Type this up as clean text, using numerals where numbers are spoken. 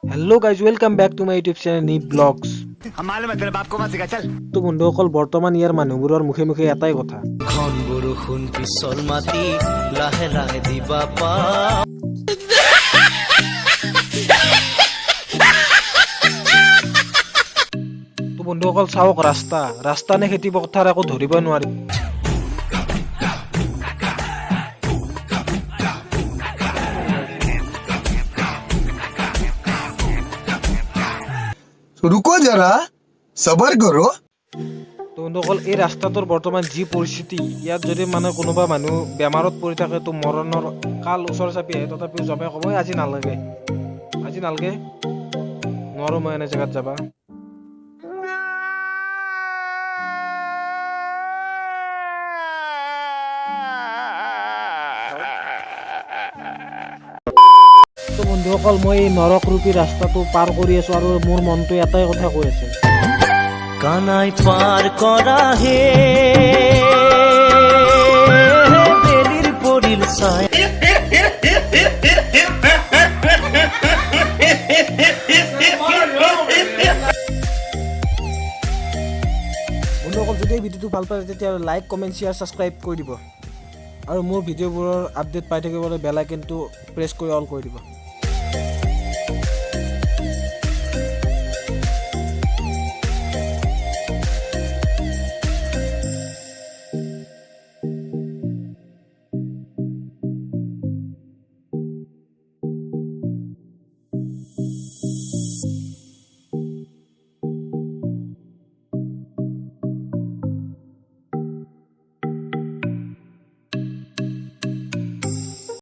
Hello guys, welcome back to my YouTube channel Neep Vlogs. हम मालूम है तेरे बाप को मत सिखा चल তো বন্ধুসকল বৰ্তমান ইয়াৰ মানুহবোৰৰ মুখে মুখে এটাই কথা ঘন বৰষুণ পিছল মাটি লাহে লাহে দিবা পা তো বন্ধুসকল চাওক ৰাস্তা নে খেতি পথাৰ একো ধৰিব নোৱাৰি रुको जरा सबर करो তো বন্ধুসকল এই ৰাস্তাটোৰ বৰ্তমান যি পৰিস্থিতি ইয়াত যদি মানে কোনোবা মানুহ বেমাৰত পৰি থাকে তো মৰণৰ কাল ওচৰ চাপি আহে তথাপিও জমে ক'ব আজি নালাগে নোৱাৰো মই এনে জেগাত যাবা তো বন্ধুসকল মই এই নৰক ৰূপী ৰাস্তাটো পাৰ কৰি আছো আৰু মোৰ মনটো এটাই কথা কৈ আছে কানাই পার করা হে বেলির পরিল ছায় বন্ধুসকল যদি এই ভিডিঅ'টো ভাল পায় তেতিয়া লাইক কমেণ্ট শ্বেয়াৰ ছাবস্ক্ৰাইব কৰি দিব আৰু মোৰ ভিডিঅ'বোৰৰ আপডেট পাই থাকিবলৈ বেল আইকনটো প্ৰেছ কৰি অল কৰি দিব